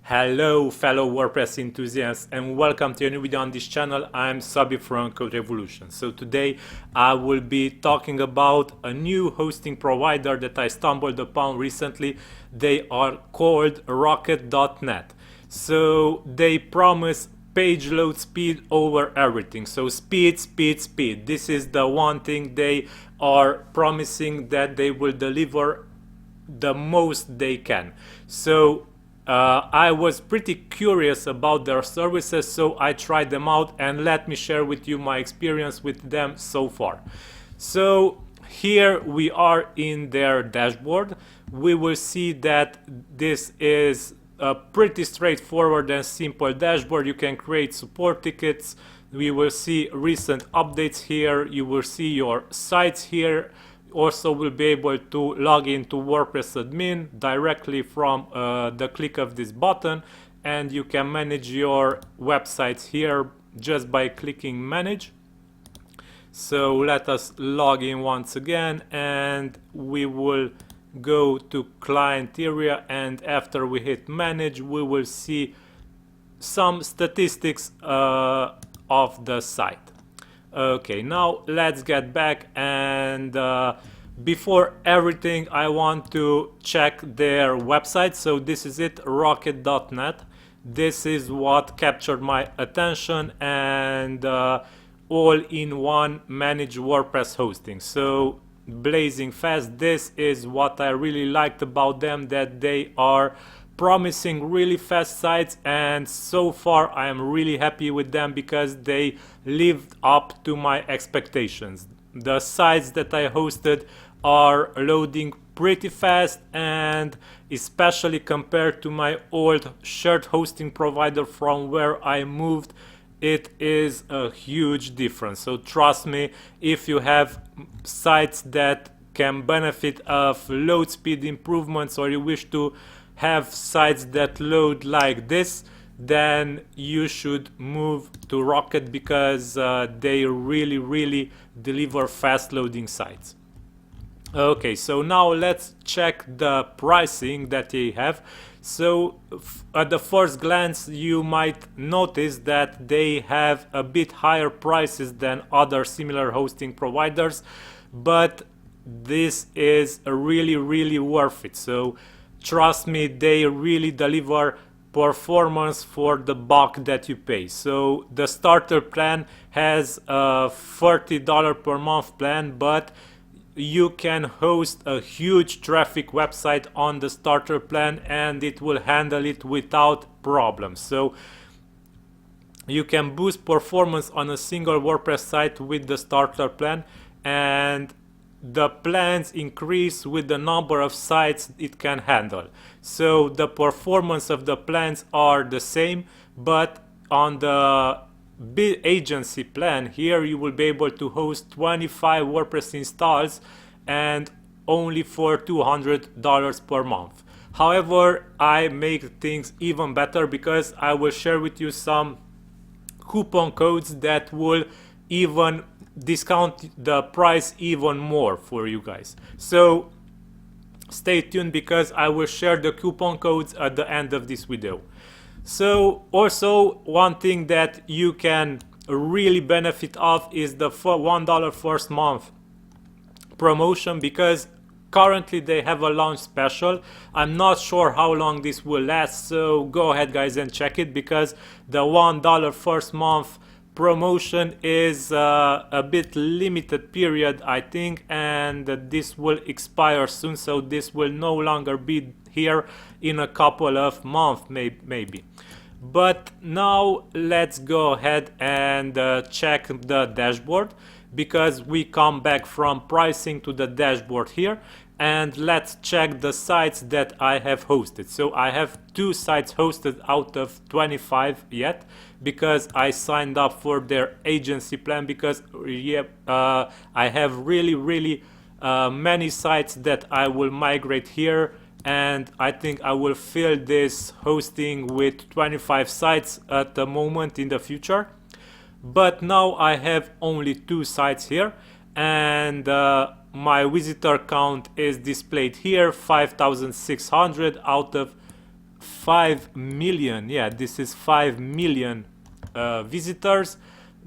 Hello fellow WordPress enthusiasts and welcome to a new video on this channel. I'm Szabi from Code Revolution. So today I will be talking about a new hosting provider that I stumbled upon recently. They are called Rocket.net. So they promise page load speed over everything. So speed. This is the one thing they are promising that they will deliver the most they can. So I was pretty curious about their services, so I tried them out and let me share with you my experience with them so far. So here we are in their dashboard. We will see that this is a pretty straightforward and simple dashboard. You can create support tickets. We will see recent updates here. You will see your sites here. Also will be able to log into WordPress admin directly from the click of this button, and you can manage your websites here just by clicking manage. So let us log in once again, and we will go to client area, and after we hit manage we will see some statistics of the site. Okay, now let's get back, and before everything I want to check their website. So this is it, rocket.net. This is what captured my attention, and all-in-one managed WordPress hosting. So blazing fast. This is what I really liked about them, that they are promising really fast sites, and so far I am really happy with them because they lived up to my expectations. The sites that I hosted are loading pretty fast, and especially compared to my old shared hosting provider from where I moved, it is a huge difference. So trust me, if you have sites that can benefit of load speed improvements, or you wish to have sites that load like this, then you should move to Rocket because they really deliver fast loading sites. Okay, so now let's check the pricing that they have. So at the first glance you might notice that they have a bit higher prices than other similar hosting providers, but this is really worth it. So trust me, they really deliver performance for the buck that you pay. So the starter plan has a $30 per month plan, but you can host a huge traffic website on the starter plan and it will handle it without problems. So you can boost performance on a single WordPress site with the starter plan, and the plans increase with the number of sites it can handle. So the performance of the plans are the same, but on the big agency plan here you will be able to host 25 WordPress installs and only for $200 per month. However, I make things even better because I will share with you some coupon codes that will even discount the price even more for you guys. So stay tuned because I will share the coupon codes at the end of this video. So also one thing that you can really benefit of is the $1 first month promotion, because currently they have a launch special. I'm not sure how long this will last, so go ahead guys and check it, because the $1 first month promotion is a bit limited period I think, and this will expire soon, so this will no longer be here in a couple of months maybe. But now let's go ahead and check the dashboard, because we come back from pricing to the dashboard here, and let's check the sites that I have hosted. So I have 2 sites hosted out of 25 yet, because I signed up for their agency plan, because I have really many sites that I will migrate here, and I think I will fill this hosting with 25 sites at the moment in the future. But now I have only 2 sites here, and my visitor count is displayed here, 5,600 out of 5 million. Yeah, this is 5 million visitors.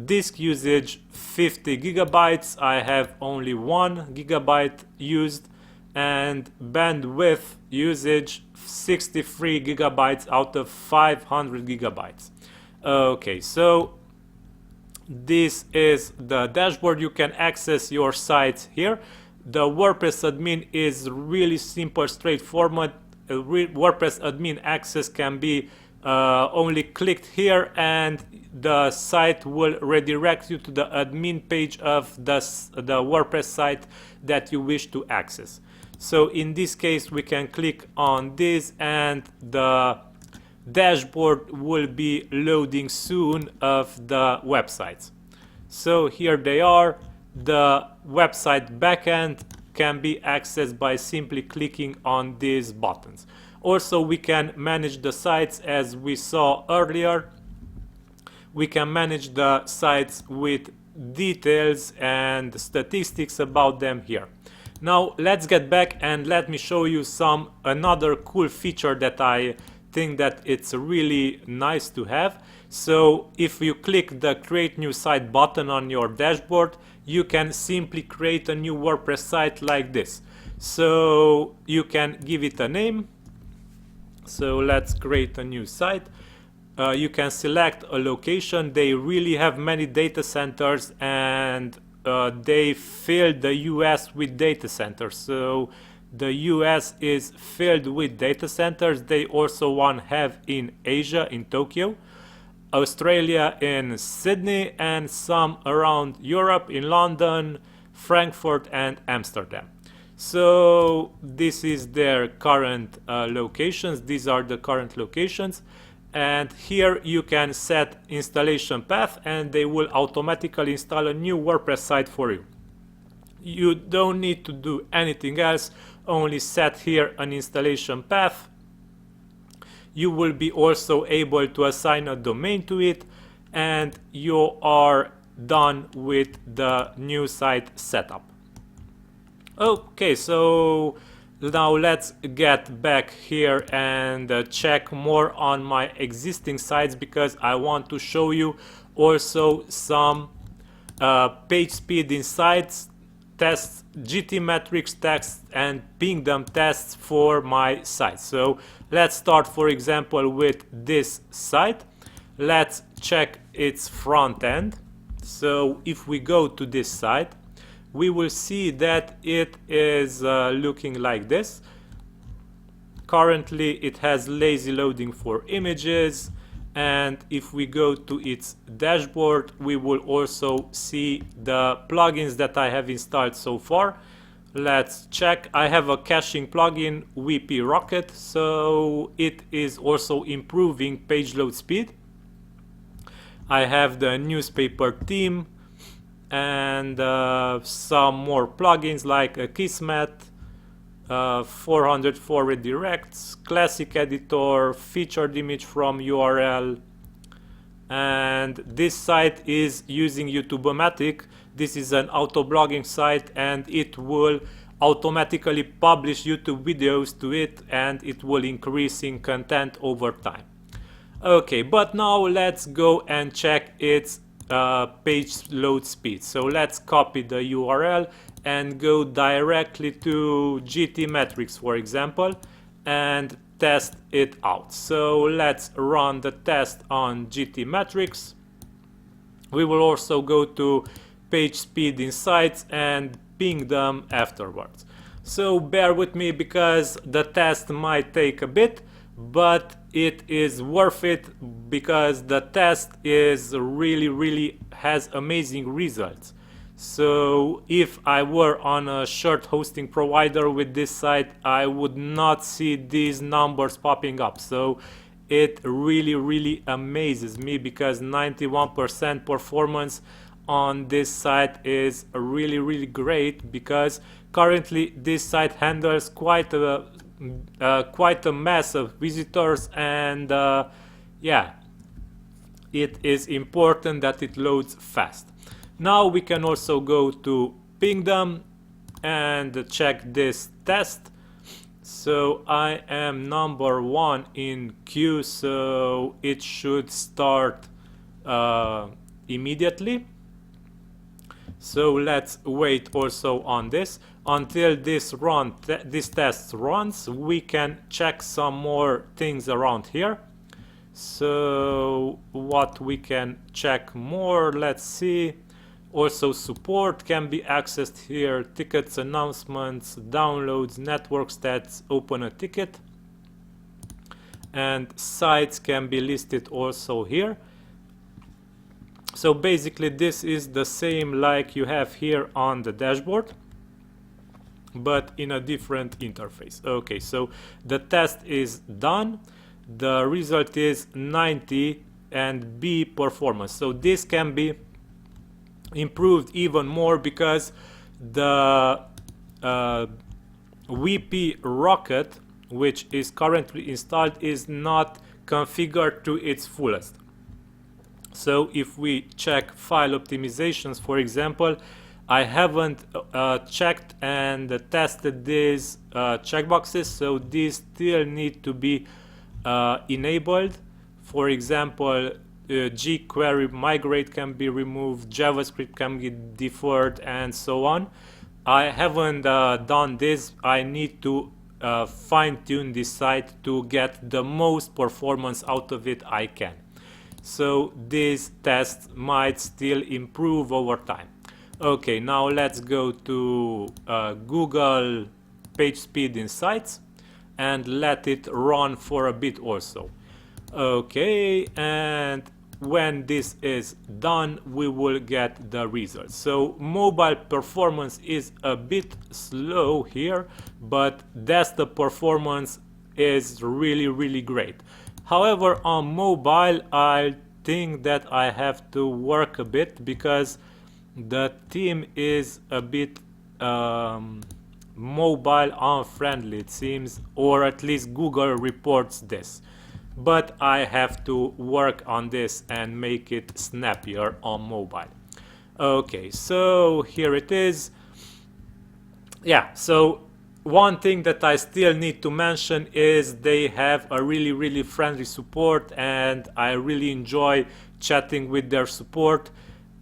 Disk usage 50 gigabytes. I have only 1 gigabyte used, and bandwidth usage 63 gigabytes out of 500 gigabytes. Okay, so this is the dashboard. You can access your sites here. The WordPress admin is really simple, straightforward. WordPress admin access can be only clicked here, and the site will redirect you to the admin page of the WordPress site that you wish to access. So in this case, we can click on this, and the dashboard will be loading soon of the websites. So here they are. The website backend can be accessed by simply clicking on these buttons. Also, we can manage the sites as we saw earlier. We can manage the sites with details and statistics about them here. Now let's get back and let me show you another cool feature that I think that it's really nice to have. So if you click the create new site button on your dashboard, you can simply create a new WordPress site like this. So you can give it a name. So let's create a new site. You can select a location. They really have many data centers, and they fill the US with data centers. So the US is filled with data centers. They also have in Asia, in Tokyo, Australia in Sydney, and some around Europe in London, Frankfurt and Amsterdam. So this is their current locations. These are the current locations, and here you can set installation path, and they will automatically install a new WordPress site for you. You don't need to do anything else, only set here an installation path. You will be also able to assign a domain to it, and you are done with the new site setup. Okay, so now let's get back here and check more on my existing sites, because I want to show you also some page speed insights tests, GT metrics tests, and pingdom tests for my site. So let's start, for example, with this site. Let's check its front end. So if we go to this site, we will see that it is looking like this. Currently it has lazy loading for images, and if we go to its dashboard, we will also see the plugins that I have installed so far. Let's check. I have a caching plugin, VP Rocket, so it is also improving page load speed. I have the newspaper theme and some more plugins like a Kismet, 404 redirects, classic editor, featured image from URL, and this site is using YouTube-O-Matic. This is an auto blogging site, and it will automatically publish YouTube videos to it, and it will increase in content over time. Okay, but now let's go and check its page load speed. So let's copy the URL and go directly to GT metrics, for example, and test it out. So let's run the test on GT metrics. We will also go to page speed insights and ping them afterwards. So bear with me, because the test might take a bit, but it is worth it, because the test is really has amazing results. So if I were on a shared hosting provider with this site, I would not see these numbers popping up. So it really amazes me, because 91% performance on this site is really great, because currently this site handles quite a mass of visitors, and yeah, it is important that it loads fast. Now we can also go to pingdom and check this test. So I am number 1 in queue, so it should start immediately. So let's wait also on this until this test runs. We can check some more things around here. So what we can check more, let's see. Also support can be accessed here, tickets, announcements, downloads, network stats, open a ticket, and sites can be listed also here. So basically this is the same like you have here on the dashboard, but in a different interface. Okay, so the test is done. The result is 90 and B performance. So this can be improved even more because the VP Rocket, which is currently installed, is not configured to its fullest. So if we check file optimizations, for example, I haven't checked and tested these checkboxes, so these still need to be enabled. For example, jQuery migrate can be removed, JavaScript can be deferred, and so on. I haven't done this. I need to fine-tune this site to get the most performance out of it I can. So these tests might still improve over time. Okay, now let's go to Google PageSpeed Insights and let it run for a bit also. Okay, and when this is done, we will get the results. So mobile performance is a bit slow here, but desktop performance is really great. However, on mobile, I think that I have to work a bit because the theme is a bit mobile unfriendly, it seems, or at least Google reports this. But I have to work on this and make it snappier on mobile. Okay, so here it is. Yeah, so one thing that I still need to mention is they have a really friendly support, and I really enjoy chatting with their support.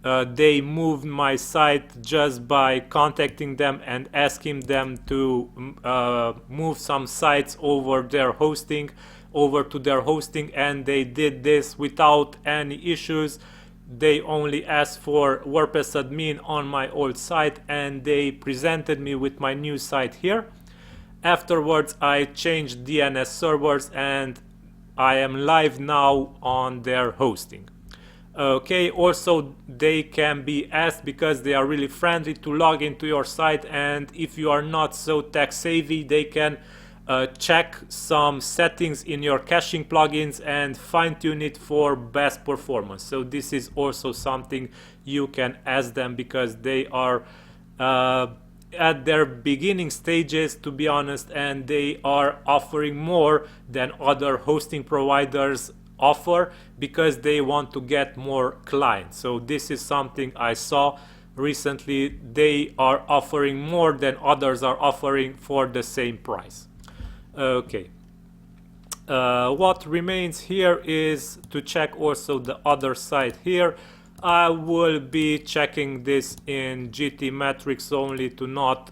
They moved my site just by contacting them and asking them to move some sites over to their hosting, and they did this without any issues. They only asked for WordPress admin on my old site, and they presented me with my new site here. Afterwards, I changed DNS servers and I am live now on their hosting. Okay, also they can be asked, because they are really friendly, to log into your site, and if you are not so tech savvy, they can check some settings in your caching plugins and fine-tune it for best performance. So this is also something you can ask them, because they are at their beginning stages, to be honest, and they are offering more than other hosting providers offer because they want to get more clients. So this is something I saw recently. They are offering more than others are offering for the same price. Okay, what remains here is to check also the other side here. I will be checking this in GT metrics only to not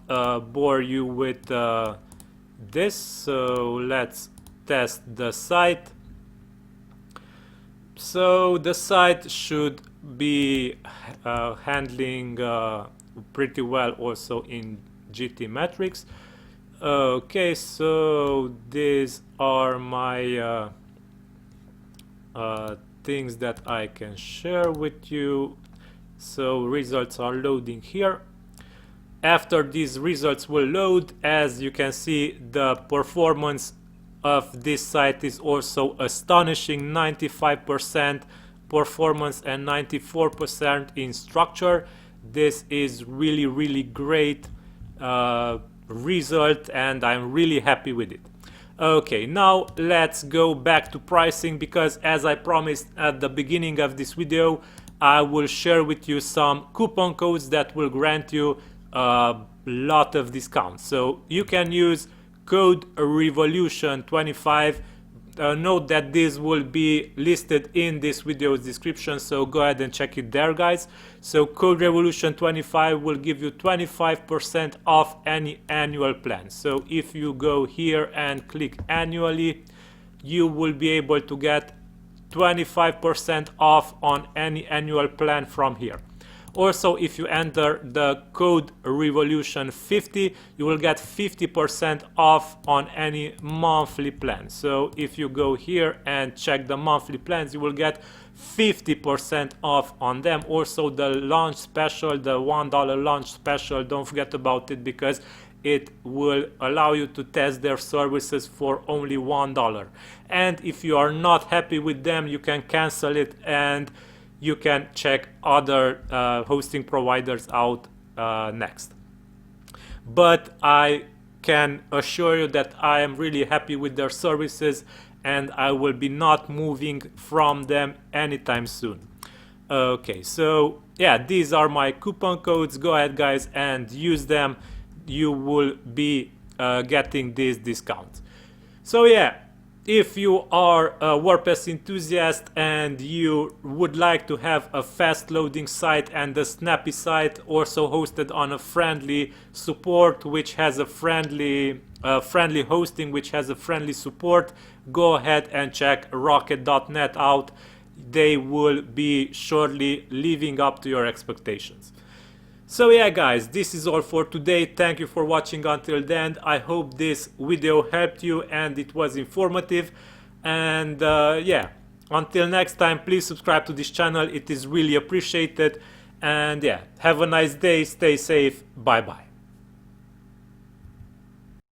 bore you with this. So let's test the site. So the site should be handling pretty well also in GT metrics. Okay, so these are my things that I can share with you. So results are loading here. After these results will load, as you can see, the performance of this site is also astonishing. 95% performance and 94% in structure. This is really great result, and I'm really happy with it. Okay, now let's go back to pricing, because as I promised at the beginning of this video, I will share with you some coupon codes that will grant you a lot of discounts. So you can use code revolution 25. Note that this will be listed in this video's description, so go ahead and check it there, guys. So code revolution 25 will give you 25% off any annual plan. So if you go here and click annually, you will be able to get 25% off on any annual plan from here. Also, if you enter the code revolution 50, you will get 50% off on any monthly plan. So if you go here and check the monthly plans, you will get 50% off on them. Also, the launch special, the $1 launch special, don't forget about it, because it will allow you to test their services for only $1. And if you are not happy with them, you can cancel it and you can check other hosting providers out next. But I can assure you that I am really happy with their services and I will be not moving from them anytime soon. Okay, so yeah, these are my coupon codes. Go ahead, guys, and use them. You will be getting this discount. So yeah, if you are a WordPress enthusiast and you would like to have a fast loading site and a snappy site also hosted on a friendly support which has a friendly hosting which has a friendly support, go ahead and check rocket.net out. They will be surely living up to your expectations. So yeah, guys, this is all for today. Thank you for watching until then. I hope this video helped you and it was informative. And yeah, until next time, please subscribe to this channel. It is really appreciated. And yeah, have a nice day. Stay safe. Bye bye.